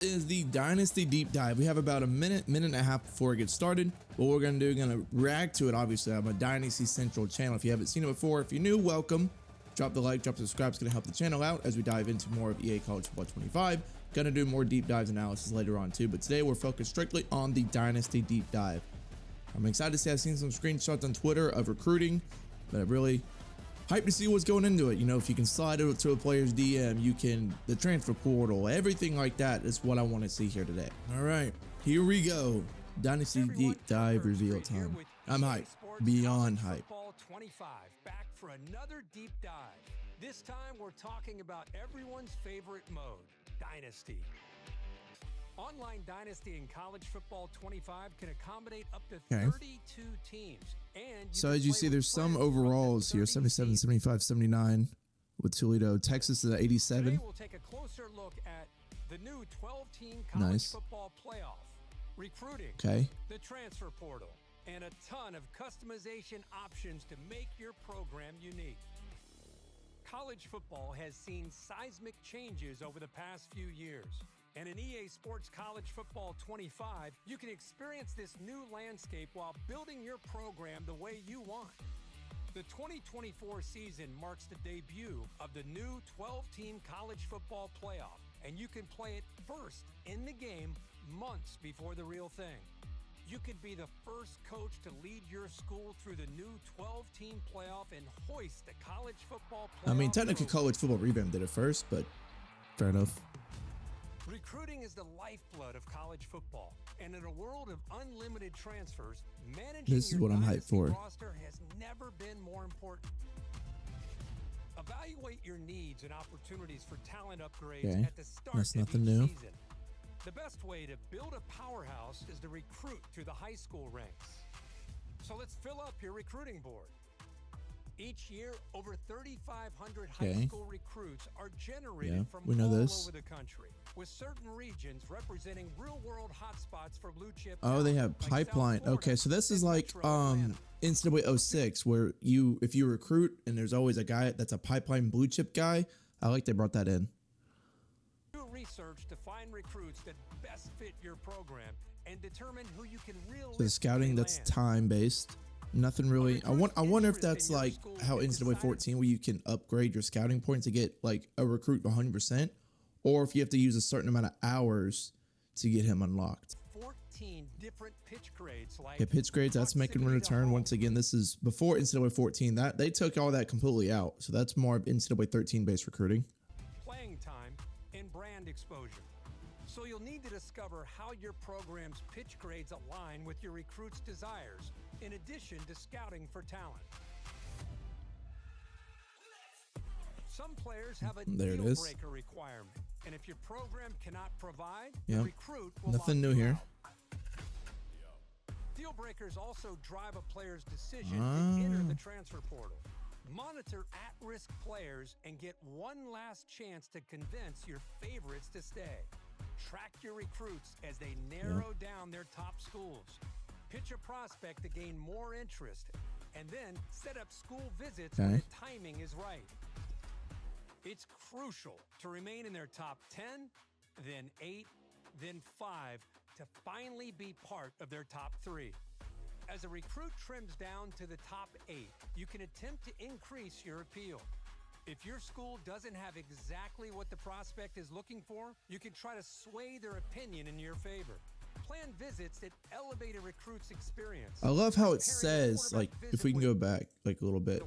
is the Dynasty Deep Dive. We have about a minute and a half before it gets started. What we're going to do, going to react to it, obviously. I'm a Dynasty Central channel. If you haven't seen it before, if you're new, welcome. Drop the like, drop the subscribe. It's going to help the channel out as we dive into more of EA College Football 25. Going to do more deep dives analysis later on too, but today we're focused strictly on the Dynasty Deep Dive. I'm excited to say I've seen some screenshots on Twitter of recruiting, but I'm really hyped to see what's going into it. You know, if you can slide it to a player's DM, you can, the transfer portal, everything like that is what I want to see here today. All right, here we go. Dynasty Deep Dive reveal time. I'm hyped, beyond hype. 25, back for another deep dive. This time we're talking about everyone's favorite mode, Dynasty. Online Dynasty in College Football 25 can accommodate up to 32 teams. And so as you see, there's some overalls here, 77, 75, 79 with Toledo. Texas is at 87. Today we'll take a closer look at the new 12-team college football playoff, recruiting, the transfer portal, and a ton of customization options to make your program unique. College football has seen seismic changes over the past few years. And in EA Sports College Football 25, you can experience this new landscape while building your program the way you want. The 2024 season marks the debut of the new 12-team college football playoff, and you can play it first in the game months before the real thing. You could be the first coach to lead your school through the new 12-team playoff and hoist the college football playoff. I mean, technically College Football Revamp did it first, but fair enough. Recruiting is the lifeblood of college football, and in a world of unlimited transfers, managing this is what I'm hyped for. Roster has never been more important. Evaluate your needs and opportunities for talent upgrades at the start of each season. The best way to build a powerhouse is to recruit through the high school ranks. So let's fill up your recruiting board. Each year, over 3,500 high school recruits are generated from all over the country, with certain regions representing real-world hotspots for blue-chip. Oh, they have pipeline. Okay, so this is like NCAA 06, where if you recruit and there's always a guy that's a pipeline blue-chip guy. I like they brought that in. Do research to find recruits that best fit your program and determine who you can realistically So the scouting, that's time-based. Nothing really. I wonder if that's like how NCAA 14, where you can upgrade your scouting points to get like a recruit 100%, or if you have to use a certain amount of hours to get him unlocked. 14 different pitch grades. Like pitch grades, that's making a return once again. This is before NCAA 14. That they took all that completely out, so that's more of NCAA 13 based recruiting. Playing time and brand exposure. So you'll need to discover how your program's pitch grades align with your recruits' desires, in addition to scouting for talent. Some players have a deal breaker requirement, and if your program cannot provide, the recruit will nothing new here. Deal breakers also drive a player's decision to enter the transfer portal. Monitor at-risk players and get one last chance to convince your favorites to stay. Track your recruits as they narrow down their top schools. Pitch a prospect to gain more interest, and then set up school visits when the timing is right. It's crucial to remain in their top 10, then 8, then 5, to finally be part of their top 3. As a recruit trims down to the top 8, you can attempt to increase your appeal. If your school doesn't have exactly what the prospect is looking for, you can try to sway their opinion in your favor. Plan visits that elevate a recruit's experience. I love how it says, like, if we can go back like a little bit,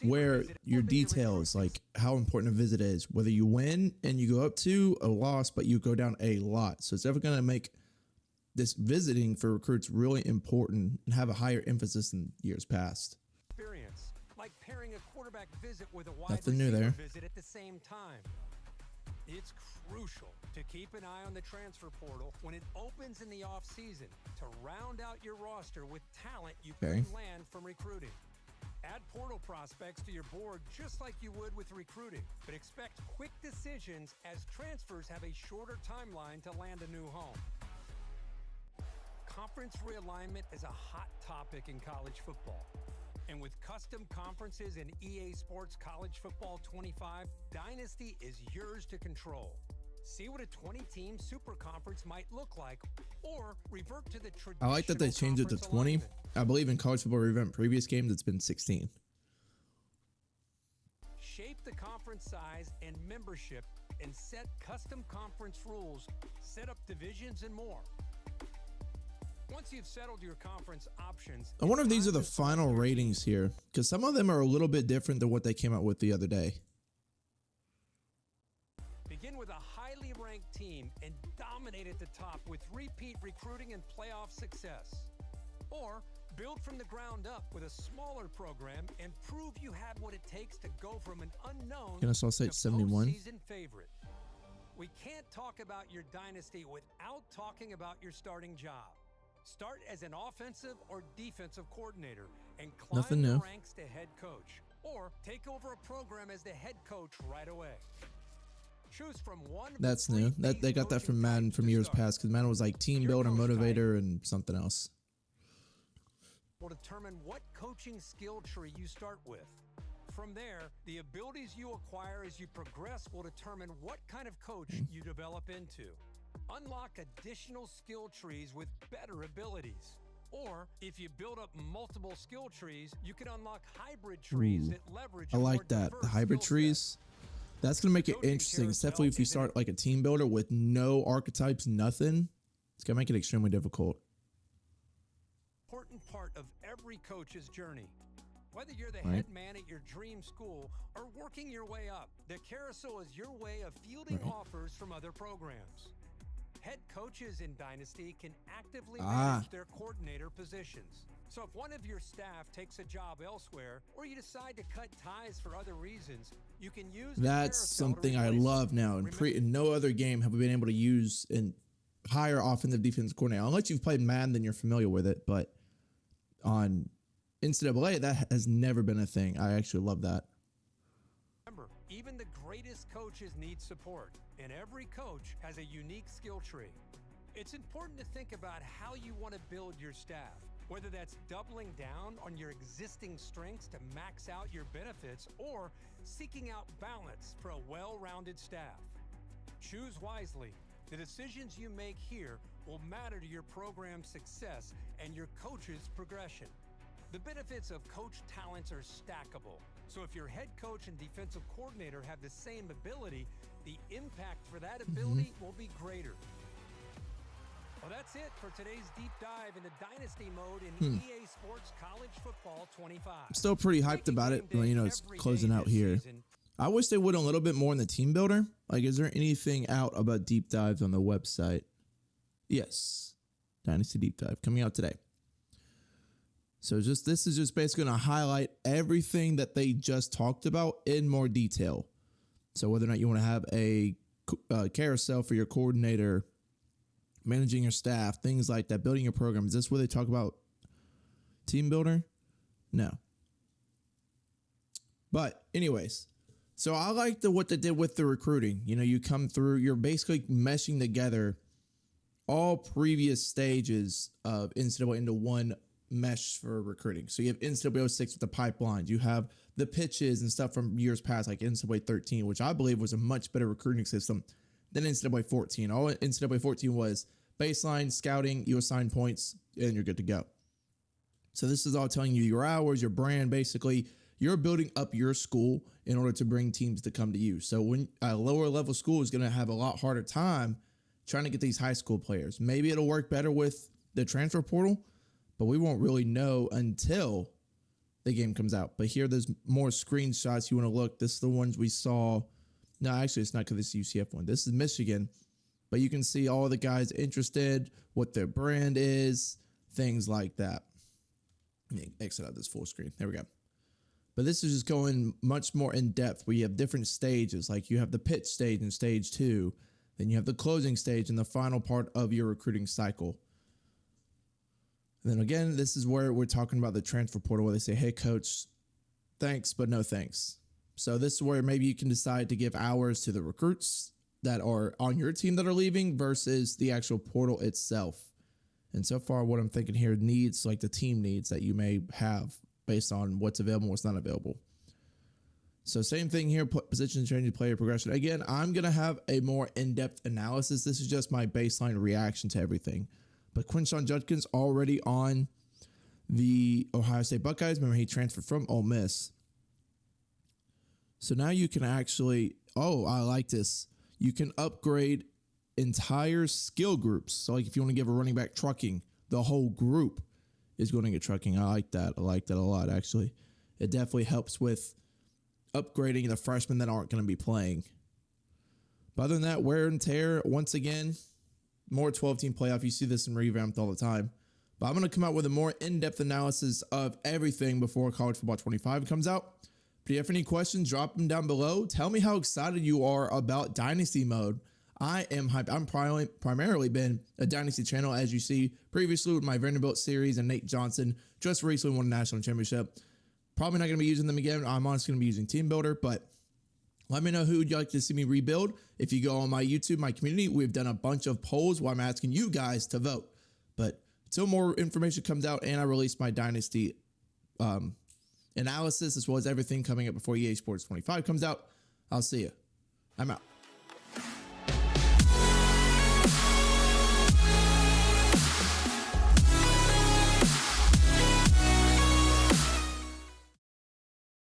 where your details, like how important a visit is, whether you win and you go up to a loss, but you go down a lot. So it's ever going to make this visiting for recruits really important and have a higher emphasis than years past. Experience, like pairing a quarterback visit with a wide Nothing new there. Visit at the same time. It's crucial to keep an eye on the transfer portal when it opens in the offseason to round out your roster with talent you can land from recruiting. Add portal prospects to your board just like you would with recruiting, but expect quick decisions as transfers have a shorter timeline to land a new home. Conference realignment is a hot topic in college football. And with custom conferences in EA Sports College Football 25, Dynasty is yours to control. See what a 20-team super conference might look like, or revert to the traditional. I like that they changed it to 20. alignment. I believe in college football event previous games, it's been 16. Shape the conference size and membership and set custom conference rules, set up divisions and more. Once you've settled your conference options, I wonder if it's these are time the to select final your ratings here, because some of them are a little bit different than what they came out with the other day. Begin with a highly ranked team and dominate at the top with repeat recruiting and playoff success. Or build from the ground up with a smaller program and prove you have what it takes to go from an unknown Can I also say to it's 71? postseason favorite. We can't talk about your dynasty without talking about your starting job. Start as an offensive or defensive coordinator and climb Nothing the new. ranks to head coach. Or take over a program as the head coach right away. Choose from one. of That's the new. three That they base got that coaching from Madden types from to years start. past, because Madden was like team Your builder, coach type motivator, and something else. Will determine what coaching skill tree you start with. From there, the abilities you acquire as you progress will determine what kind of coach you develop into. Unlock additional skill trees with better abilities. Or, if you build up multiple skill trees, you can unlock hybrid trees Ooh, that leverage I a more like that. The diverse hybrid skill set. trees. That's going to make it Coaching interesting, carousel especially if you is an start like a team builder with no archetypes, nothing. It's going to make it extremely difficult. Important part of every coach's journey. Whether you're the Right. head man at your dream school or working your way up, the carousel is your way of fielding Right. offers from other programs. Head coaches in Dynasty can actively Ah. manage their coordinator positions. So if one of your staff takes a job elsewhere, or you decide to cut ties for other reasons, you can use the That's carousel to something I replace love them. now. In no other game have we been able to use and hire offensive defensive coordinator. Unless you've played Madden, then you're familiar with it. But on NCAA, that has never been a thing. I actually love that. Remember, even the greatest coaches need support, and every coach has a unique skill tree. It's important to think about how you want to build your staff, whether that's doubling down on your existing strengths to max out your benefits or seeking out balance for a well-rounded staff. Choose wisely. The decisions you make here will matter to your program's success and your coach's progression. The benefits of coach talents are stackable. So if your head coach and defensive coordinator have the same ability, the impact for that ability will be greater. Well, that's it for today's deep dive into Dynasty mode in EA Sports College Football 25. I'm still pretty hyped about it. Well, you know, it's closing out here. I wish they would a little bit more in the team builder. Like, is there anything out about deep dives on the website? Yes. Dynasty Deep Dive coming out today. So this is just basically going to highlight everything that they just talked about in more detail. So whether or not you want to have a carousel for your coordinator, managing your staff, things like that, building your program. Is this where they talk about team builder? No. But anyways, so I like what they did with the recruiting. You know, you come through, you're basically meshing together all previous stages of NCAA into one mesh for recruiting. So you have NCAA 06 with the pipelines. You have the pitches and stuff from years past, like NCAA 13, which I believe was a much better recruiting system than NCAA 14. All NCAA 14 was baseline, scouting, you assign points, and you're good to go. So this is all telling you your hours, your brand, basically. You're building up your school in order to bring teams to come to you. So when a lower level school is going to have a lot harder time trying to get these high school players. Maybe it'll work better with the transfer portal, but we won't really know until the game comes out. But here, there's more screenshots you want to look. This is the ones we saw. No, actually, it's not because it's UCF one. This is Michigan. But you can see all the guys interested, what their brand is, things like that. Let me exit out this full screen. There we go. But this is just going much more in depth where you have different stages. Like you have the pitch stage in stage 2. Then you have the closing stage in the final part of your recruiting cycle. And then again, this is where we're talking about the transfer portal where they say, hey, coach, thanks, but no thanks. So this is where maybe you can decide to give hours to the recruits that are on your team that are leaving versus the actual portal itself. And so far, what I'm thinking here needs, like the team needs that you may have based on what's available, what's not available. So same thing here, position change, player progression. Again, I'm going to have a more in-depth analysis. This is just my baseline reaction to everything. But Quinshon Judkins already on the Ohio State Buckeyes. Remember, he transferred from Ole Miss. So now you can actually, oh, I like this. You can upgrade entire skill groups. So like if you want to give a running back trucking, the whole group is going to get trucking. I like that. I like that a lot, actually. It definitely helps with upgrading the freshmen that aren't going to be playing. But other than that, wear and tear, once again, more 12-team playoff. You see this in revamped all the time. But I'm going to come out with a more in-depth analysis of everything before College Football 25 comes out. But if you have any questions, drop them down below. Tell me how excited you are about Dynasty mode. I am hyped. I'm primarily been a Dynasty channel, as you see previously with my Vanderbilt series, and Nate Johnson just recently won a national championship. Probably not going to be using them again. I'm honestly going to be using Team Builder, but let me know who you'd like to see me rebuild. If you go on my YouTube, my community, we've done a bunch of polls where I'm asking you guys to vote. But until more information comes out and I release my Dynasty analysis, as well as everything coming up before EA Sports 25 comes out, I'll see you. I'm out.